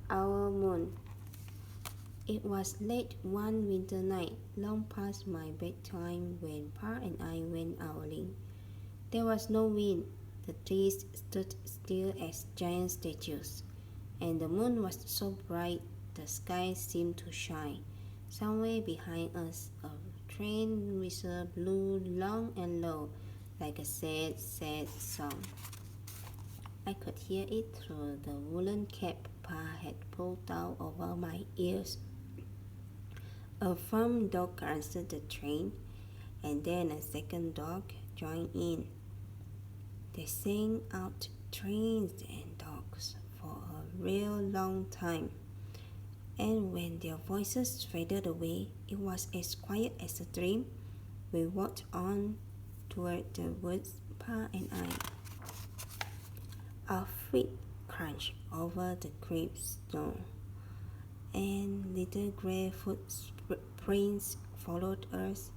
Our moon. It was late one winter night, long past my bedtime, when Pa and I went owling. There was no wind. The trees stood still as giant statues, and the moon was so bright the sky seemed to shine. Somewhere behind us, a train whistle blew long and low, like a sad, sad song. I could hear it through the woolen cap Pa had pulled down over my ears. A farm dog answered the train, and then a second dog joined in. They sang out trains and dogs for a real long time, and when their voices faded away, it was as quiet as a dream. We walked on toward the woods, Pa and I. Our feet crunched over the crisp snow, and little gray footprints followed us.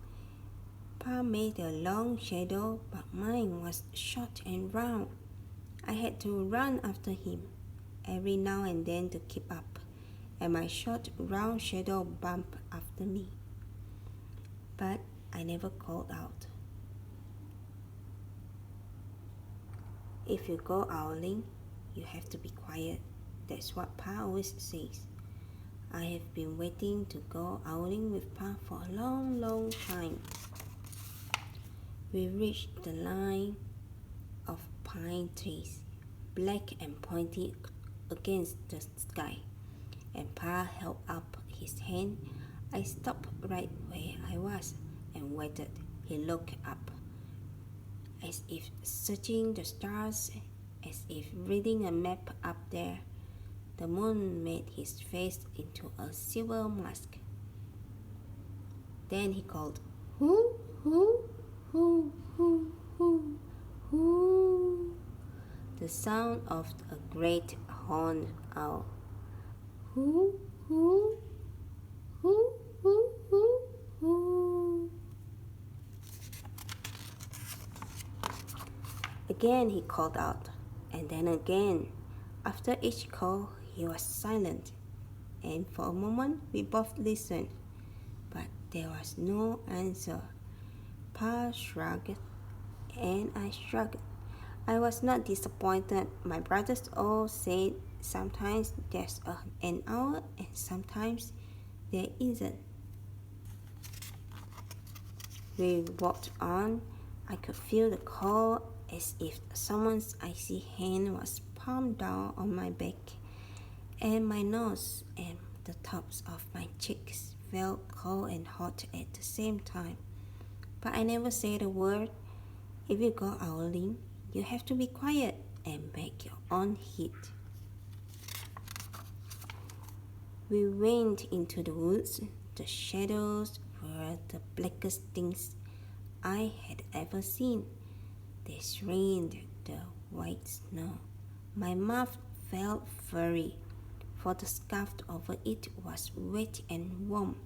Pa made a long shadow, but mine was short and round. I had to run after him every now and then to keep up, and my short, round shadow bumped after me. But I never called out. If you go owling, you have to be quiet. That's what Pa always says. I have been waiting to go owling with Pa for a long, long time. We reached the line of pine trees, black and pointy against the sky, and Pa held up his hand. I stopped right where I was and waited. He looked up, as if searching the stars, as if reading a map up there. The moon made his face into a silver mask. Then he called, "Hoo, hoo, hoo, hoo, hoo, hoo," the sound of a great horned owl. "Hoo, hoo, hoo, hoo, hoo, hoo." Again he called out, and then again. After each call, he was silent, and for a moment we both listened, but there was no answer. Pa shrugged, and I shrugged. I was not disappointed. My brothers all said sometimes there's an hour and sometimes there isn't. We walked on. I could feel the cold, as if someone's icy hand was palmed down on my back, and my nose and the tops of my cheeks felt cold and hot at the same time. But I never said a word. If you go owling, you have to be quiet and make your own heat. We went into the woods. The shadows were the blackest things I had ever seen. They rained the white snow. My mouth felt furry, for the scarf over it was wet and warm.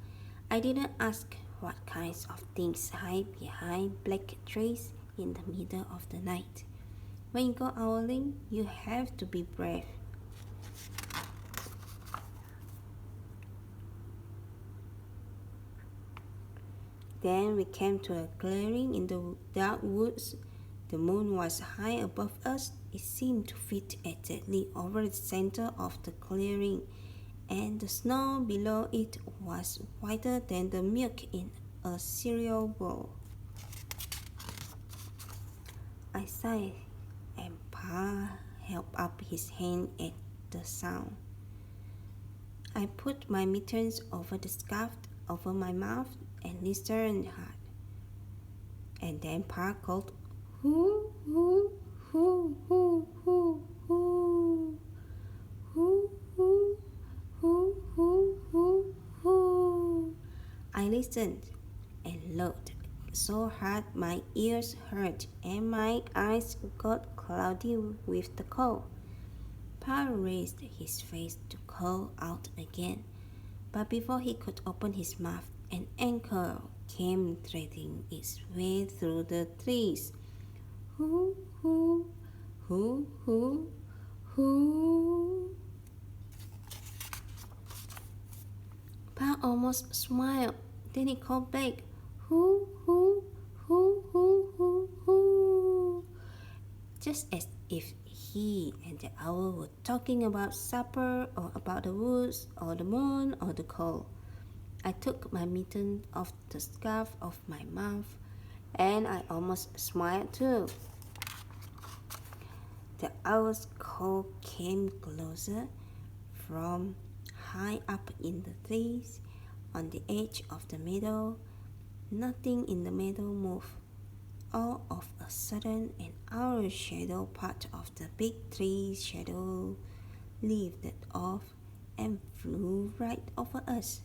I didn't ask what kinds of things hide behind black trees in the middle of the night. When you go owling, you have to be brave. Then we came to a clearing in the dark woods. The moon was high above us. It seemed to fit exactly over the center of the clearing, and the snow below it was whiter than the milk in a cereal bowl. I sighed, and Pa held up his hand at the sound. I put my mittens over the scarf over my mouth and listened hard. And then Pa called, "Hoo, hoo, hoo, hoo, hoo, hoo, hoo, hoo, hoo, hoo, hoo, hoo." I listened and looked so hard my ears hurt and my eyes got cloudy with the cold. Pa raised his face to call out again, but before he could open his mouth, an anchor came threading its way through the trees. "Hoo, hoo, hoo, hoo, hoo." almost smiled. Then he called back, "Hoo, hoo, hoo, hoo, hoo, hoo," just as if he and the owl were talking about supper or about the woods or the moon or the coal. I took my mitten off the scarf of my mouth, and I almost smiled too. The owl's call came closer from high up in the trees on the edge of the meadow. Nothing in the meadow moved. All of a sudden, an owl shadow, part of the big tree shadow, lifted off and flew right over us.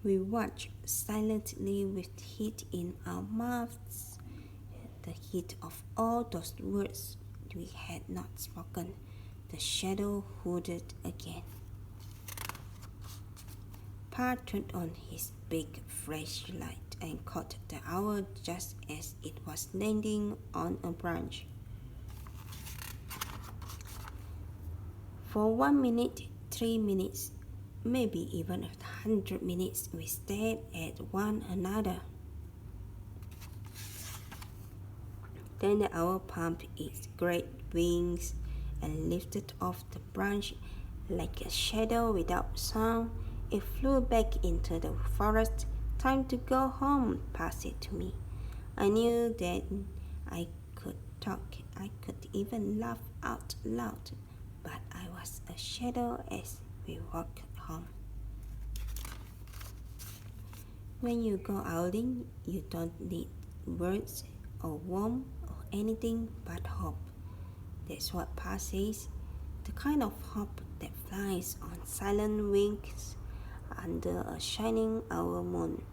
We watched silently with heat in our mouths, the heat of all those words we had not spoken. The shadow hooted again. Pa turned on his big flashlight and caught the owl just as it was landing on a branch. For 1 minute, 3 minutes, maybe even 100 minutes, we stared at one another. Then the owl pumped its great wings and lifted off the branch like a shadow without sound. It flew back into the forest. "Time to go home," Pa said to me. I knew that I could talk. I could even laugh out loud, but I was a shadow as we walked home. When you go outing, you don't need words or warmth or anything but hope. That's what Pa says, the kind of hope that flies on silent wings under a shining hour moon.